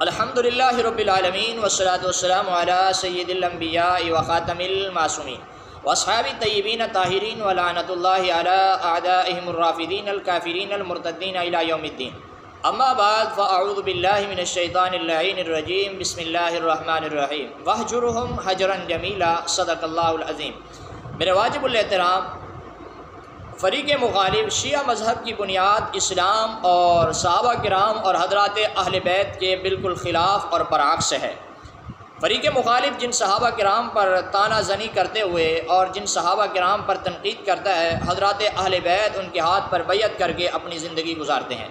الحمدللہ رب العالمین والصلاة والسلام علی سید الانبیاء وخاتم المعصومین واصحاب الطیبین الطاہرین ولعنۃ اللہ علی اعدائہم الرافدین الکافرین المرتدین الی یوم الدین، اما بعد فاعوذ باللہ من الشیطان اللعین الرجیم، بسم اللہ الرحمن الرحیم، واہجرہم حجرا جمیلا، صدق اللہ العظیم۔ میرے واجب الاحترام فریق مخالف شیعہ مذہب کی بنیاد اسلام اور صحابہ کرام اور حضرات اہل بیت کے بالکل خلاف اور برعکس ہے۔ فریق مخالف جن صحابہ کرام پر طعنہ زنی کرتے ہوئے اور جن صحابہ کرام پر تنقید کرتا ہے، حضرات اہل بیت ان کے ہاتھ پر بیعت کر کے اپنی زندگی گزارتے ہیں۔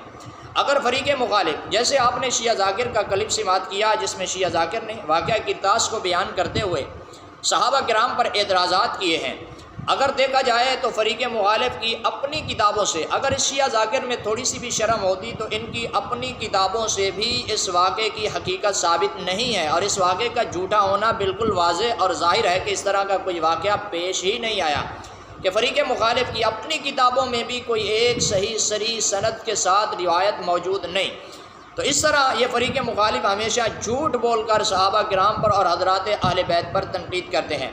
اگر فریق مخالف جیسے آپ نے شیعہ ذاکر کا کلپ سماعت کیا، جس میں شیعہ ذاکر نے واقعہ قرطاس کو بیان کرتے ہوئے صحابہ کرام پر اعتراضات کیے ہیں، اگر دیکھا جائے تو فریق مخالف کی اپنی کتابوں سے اگر اس شیعہ ذاکر میں تھوڑی سی بھی شرم ہوتی تو ان کی اپنی کتابوں سے بھی اس واقعے کی حقیقت ثابت نہیں ہے، اور اس واقعے کا جھوٹا ہونا بالکل واضح اور ظاہر ہے کہ اس طرح کا کوئی واقعہ پیش ہی نہیں آیا کہ فریق مخالف کی اپنی کتابوں میں بھی کوئی ایک صحیح صریح سند کے ساتھ روایت موجود نہیں۔ تو اس طرح یہ فریق مخالف ہمیشہ جھوٹ بول کر صحابہ کرام پر اور حضرات اہل بیت پر تنقید کرتے ہیں۔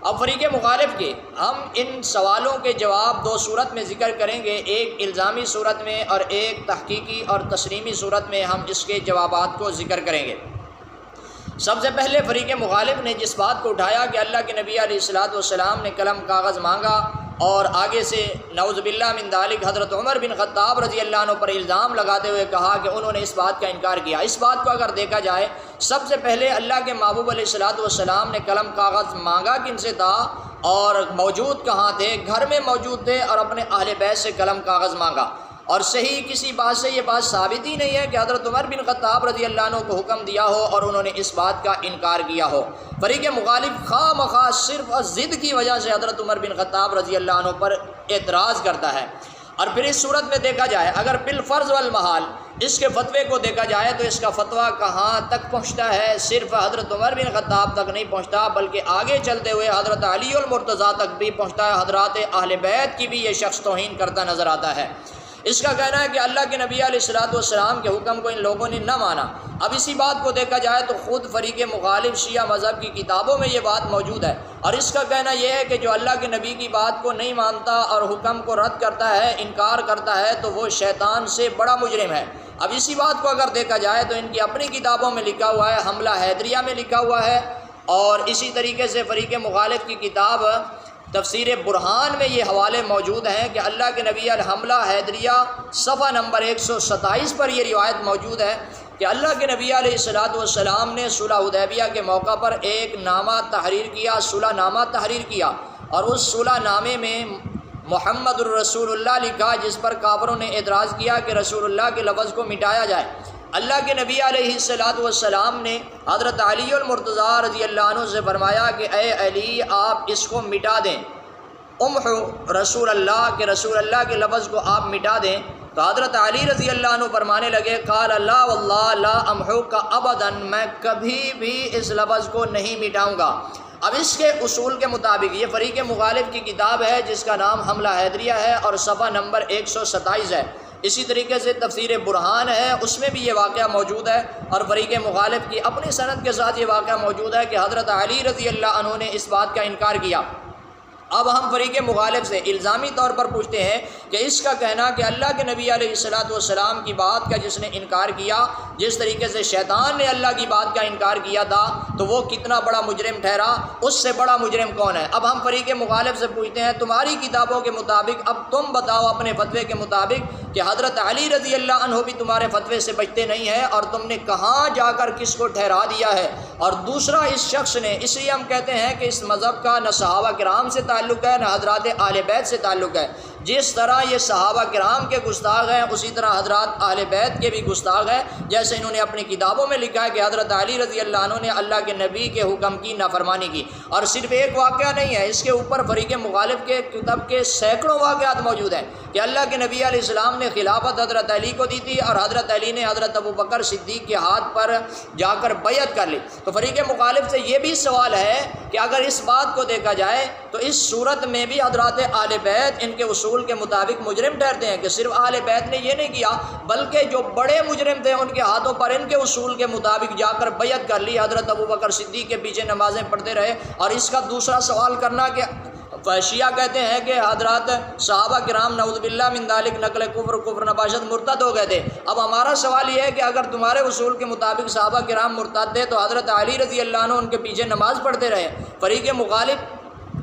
اب فریق مخالف کے ہم ان سوالوں کے جواب دو صورت میں ذکر کریں گے، ایک الزامی صورت میں اور ایک تحقیقی اور تسلیمی صورت میں ہم اس کے جوابات کو ذکر کریں گے۔ سب سے پہلے فریق مخالف نے جس بات کو اٹھایا کہ اللہ کے نبی علیہ الصلوۃ والسلام نے قلم کاغذ مانگا، اور آگے سے نعوذ باللہ من ذالک حضرت عمر بن خطاب رضی اللہ عنہ پر الزام لگاتے ہوئے کہا کہ انہوں نے اس بات کا انکار کیا۔ اس بات کو اگر دیکھا جائے، سب سے پہلے اللہ کے محبوب علیہ الصلوۃ والسلام نے قلم کاغذ مانگا کن سے تھا اور موجود کہاں تھے؟ گھر میں موجود تھے، اور اپنے اہل بیت سے قلم کاغذ مانگا، اور صحیح کسی بات سے یہ بات ثابت ہی نہیں ہے کہ حضرت عمر بن خطاب رضی اللہ عنہ کو حکم دیا ہو اور انہوں نے اس بات کا انکار کیا ہو۔ فریق مخالف خواہ مخواہ صرف ضد کی وجہ سے حضرت عمر بن خطاب رضی اللہ عنہ پر اعتراض کرتا ہے۔ اور پھر اس صورت میں دیکھا جائے، اگر بالفرض والمحال اس کے فتوے کو دیکھا جائے تو اس کا فتویٰ کہاں تک پہنچتا ہے؟ صرف حضرت عمر بن خطاب تک نہیں پہنچتا، بلکہ آگے چلتے ہوئے حضرت علی المرتضیٰ تک بھی پہنچتا ہے۔ حضرات اہل بیت کی بھی یہ شخص توہین کرتا نظر آتا ہے۔ اس کا کہنا ہے کہ اللہ کے نبی علیہ الصلوۃ والسلام کے حکم کو ان لوگوں نے نہ مانا۔ اب اسی بات کو دیکھا جائے تو خود فریق مخالف شیعہ مذہب کی کتابوں میں یہ بات موجود ہے، اور اس کا کہنا یہ ہے کہ جو اللہ کے نبی کی بات کو نہیں مانتا اور حکم کو رد کرتا ہے، انکار کرتا ہے، تو وہ شیطان سے بڑا مجرم ہے۔ اب اسی بات کو اگر دیکھا جائے تو ان کی اپنی کتابوں میں لکھا ہوا ہے، حملہ حیدریہ میں لکھا ہوا ہے، اور اسی طریقے سے فریق مخالف کی کتاب تفسیر برہان میں یہ حوالے موجود ہیں کہ اللہ کے نبی الحملہ حیدریہ صفحہ نمبر 127 پر یہ روایت موجود ہے کہ اللہ کے نبی علیہ الصلوۃ والسلام نے صلح حدیبیہ کے موقع پر ایک نامہ تحریر کیا، صلح نامہ تحریر کیا، اور اس صلح نامے میں محمد الرسول اللہ لکھا، جس پر کافروں نے اعتراض کیا کہ رسول اللہ کے لفظ کو مٹایا جائے۔ اللہ کے نبی علیہ الصلوۃ والسلام نے حضرت علی المرتضیٰ رضی اللہ عنہ سے فرمایا کہ اے علی، آپ اس کو مٹا دیں، امحو رسول اللہ، کہ رسول اللہ کے لفظ کو آپ مٹا دیں۔ تو حضرت علی رضی اللہ عنہ فرمانے لگے، قال لا واللہ لا امحوک ابدا، میں کبھی بھی اس لفظ کو نہیں مٹاؤں گا۔ اب اس کے اصول کے مطابق یہ فریق مخالف کی کتاب ہے جس کا نام حملہ حیدریہ ہے، اور صفحہ نمبر 127 ہے۔ اسی طریقے سے تفسیر برہان ہے، اس میں بھی یہ واقعہ موجود ہے، اور فریق مخالف کی اپنی سند کے ساتھ یہ واقعہ موجود ہے کہ حضرت علی رضی اللہ عنہ نے اس بات کا انکار کیا۔ اب ہم فریق مخالف سے الزامی طور پر پوچھتے ہیں کہ اس کا کہنا کہ اللہ کے نبی علیہ الصلوۃ والسلام کی بات کا جس نے انکار کیا، جس طریقے سے شیطان نے اللہ کی بات کا انکار کیا تھا، تو وہ کتنا بڑا مجرم ٹھہرا؟ اس سے بڑا مجرم کون ہے؟ اب ہم فریق مخالف سے پوچھتے ہیں، تمہاری کتابوں کے مطابق اب تم بتاؤ اپنے فتوے کے مطابق کہ حضرت علی رضی اللہ عنہ بھی تمہارے فتوے سے بچتے نہیں ہیں، اور تم نے کہاں جا کر کس کو ٹھہرا دیا ہے؟ اور دوسرا، اس شخص نے، اس لیے ہم کہتے ہیں کہ اس مذہب کا نہ صحابہ کرام سے تعلق ہے نہ حضرات اہل بیت سے تعلق ہے۔ جس طرح یہ صحابہ کرام کے گستاخ ہیں، اسی طرح حضرات اہل بیت کے بھی گستاخ ہیں، جیسے انہوں نے اپنی کتابوں میں لکھا ہے کہ حضرت علی رضی اللہ عنہ نے اللہ کے نبی کے حکم کی نافرمانی کی۔ اور صرف ایک واقعہ نہیں ہے، اس کے اوپر فریق مخالف کے کتاب کے سینکڑوں واقعات موجود ہیں کہ اللہ کے نبی علیہ السلام نے خلافت حضرت علی کو دی تھی، اور حضرت علی نے حضرت ابوبکر صدیق کے ہاتھ پر جا کر بیعت کر لی۔ تو فریق مخالف سے یہ بھی سوال ہے کہ اگر اس بات کو دیکھا جائے تو اس صورت میں بھی حضرات اہل بیت ان کے اصول کے مطابق مجرم ٹھہرتے ہیں کہ صرف اہل بیت نے یہ نہیں کیا، بلکہ جو بڑے مجرم تھے ان کے ہاتھوں پر ان کے اصول کے مطابق جا کر بیعت کر لی، حضرت ابوبکر صدیق کے پیچھے نمازیں پڑھتے رہے۔ اور اس کا دوسرا سوال کرنا کہ شیعہ کہتے ہیں کہ حضرات صحابہ کرام نعوذ باللہ من ذالک نقل کفر نباشت مرتد ہو گئے تھے۔ اب ہمارا سوال یہ ہے کہ اگر تمہارے اصول کے مطابق صحابہ کرام مرتد تھے تو حضرت علی رضی اللہ عنہ ان کے پیچھے نماز پڑھتے رہے۔ فریق مخالف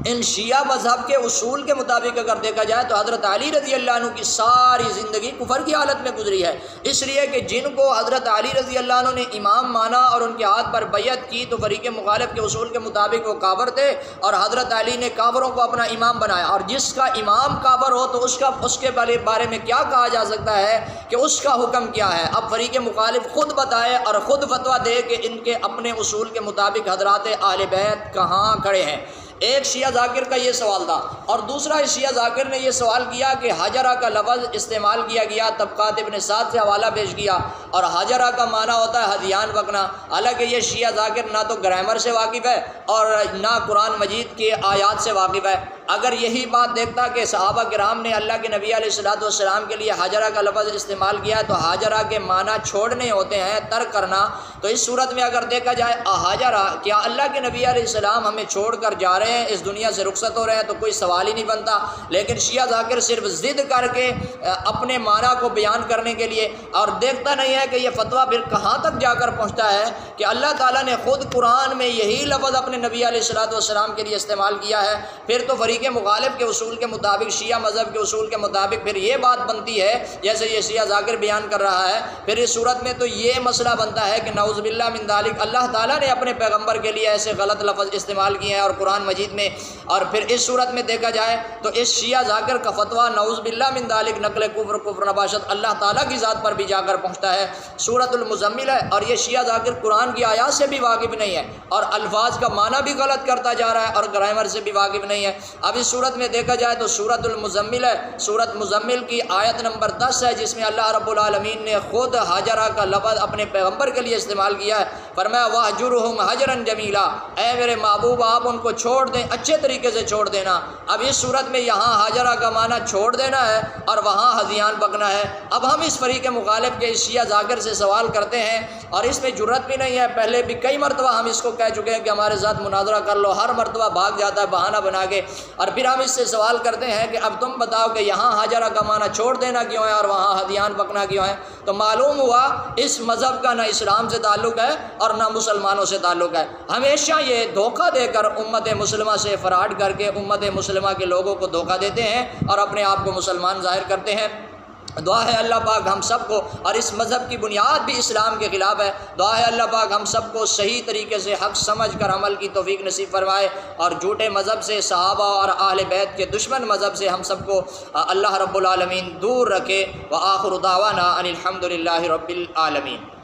ان شیعہ مذہب کے اصول کے مطابق اگر دیکھا جائے تو حضرت علی رضی اللہ عنہ کی ساری زندگی کفر کی حالت میں گزری ہے، اس لیے کہ جن کو حضرت علی رضی اللہ عنہ نے امام مانا اور ان کے ہاتھ پر بیعت کی تو فریق مخالف کے اصول کے مطابق وہ کافر تھے، اور حضرت علی نے کافروں کو اپنا امام بنایا۔ اور جس کا امام کافر ہو تو اس کے بارے میں کیا کہا جا سکتا ہے کہ اس کا حکم کیا ہے؟ اب فریق مخالف خود بتائے اور خود فتویٰ دے کہ ان کے اپنے اصول کے مطابق حضرات اہل بیت کہاں کھڑے ہیں۔ ایک شیعہ ذاکر کا یہ سوال تھا، اور دوسرا شیعہ ذاکر نے یہ سوال کیا کہ حجرہ کا لفظ استعمال کیا گیا، طبقات ابن سعد سے حوالہ پیش کیا، اور حجرہ کا معنی ہوتا ہے ہدیان بکنا۔ حالانکہ یہ شیعہ ذاکر نہ تو گرامر سے واقف ہے اور نہ قرآن مجید کے آیات سے واقف ہے۔ اگر یہی بات دیکھتا کہ صحابہ کرام نے اللہ کے نبی علیہ الصلوۃ والسلام کے لیے حجرہ کا لفظ استعمال کیا تو حجرہ کے معنی چھوڑنے ہوتے ہیں، ترک کرنا، تو اس صورت میں اگر دیکھا جائے حجرہ، کیا اللہ کے نبی علیہ السلام ہمیں چھوڑ کر جا رہے ہیں، اس دنیا سے رخصت ہو رہے ہیں، تو کوئی سوال ہی نہیں بنتا۔ لیکن شیعہ ذاکر صرف ضد کر کے اپنے معنی کو بیان کرنے کے لیے، اور دیکھتا نہیں ہے کہ یہ فتویٰ پھر کہاں تک جا کر پہنچتا ہے کہ اللہ تعالیٰ نے خود قرآن میں یہی لفظ اپنے نبی علیہ الصلوۃ والسلام کے لیے استعمال کیا ہے۔ پھر تو فریق مخالف کے اصول کے مطابق، شیعہ مذہب کے اصول کے مطابق پھر یہ بات بنتی ہے جیسے یہ شیعہ ذاکر بیان کر رہا ہے، پھر اس صورت میں تو یہ مسئلہ بنتا ہے کہ نعوذ باللہ من ذالک اللہ تعالیٰ نے اپنے پیغمبر کے لیے ایسے غلط لفظ استعمال کیے ہیں اور قرآن مجید میں، اور پھر اس صورت میں دیکھا جائے تو اس شیعہ ذاکر کا فتویٰ نعوذ باللہ من ذالک نقل کفر نباشت اللہ تعالیٰ کی ذات پر بھی جا کر پہنچتا ہے۔ سورۃ المزمل ہے، اور یہ شیعہ ذاکر قرآن کی آیات سے بھی واقف نہیں ہے اور الفاظ کا معنی بھی غلط کرتا جا رہا ہے اور گرامر سے بھی واقف نہیں ہے۔ اب اس صورت میں دیکھا جائے تو سورۃ المزمل ہے، سورۃ مزمل کی آیت نمبر 10 ہے، جس میں اللہ رب العالمین نے خود حجرہ کا لفظ اپنے پیغمبر کے لیے استعمال کیا ہے۔ فرمایا وَاهْجُرْهُمْ هَجْرًا جَمِيلًا، اے میرے محبوب آپ ان کو چھوڑ دیں، اچھے طریقے سے چھوڑ دینا۔ اب اس صورت میں یہاں حجرہ کا معنی چھوڑ دینا ہے اور وہاں ہذیان بکنا ہے۔ اب ہم اس فریق مخالف کے شیعہ ذاکر سے سوال کرتے ہیں، اور اس میں جرأت بھی نہیں ہے، پہلے بھی کئی مرتبہ ہم اس کو کہہ چکے ہیں کہ ہمارے ساتھ مناظرہ کر لو، ہر مرتبہ بھاگ جاتا ہے بہانہ بنا کے، اور پھر ہم اس سے سوال کرتے ہیں کہ اب تم بتاؤ کہ یہاں حجرہ کا معنی چھوڑ دینا کیوں ہے اور وہاں ہذیان بکنا کیوں ہے؟ تو معلوم ہوا اس مذہب کا نہ اسلام سے تعلق ہے اور نہ مسلمانوں سے تعلق ہے۔ ہمیشہ یہ دھوکہ دے کر امت مسلمہ سے فراڈ کر کے امت مسلمہ کے لوگوں کو دھوکہ دیتے ہیں اور اپنے آپ کو مسلمان ظاہر کرتے ہیں۔ دعا ہے اللہ پاک ہم سب کو، اور اس مذہب کی بنیاد بھی اسلام کے خلاف ہے، دعا ہے اللہ پاک ہم سب کو صحیح طریقے سے حق سمجھ کر عمل کی توفیق نصیب فرمائے، اور جھوٹے مذہب سے، صحابہ اور اہل بیت کے دشمن مذہب سے ہم سب کو اللہ رب العالمین دور رکھے۔ وآخر دعوانا ان الحمد للہ رب العالمین۔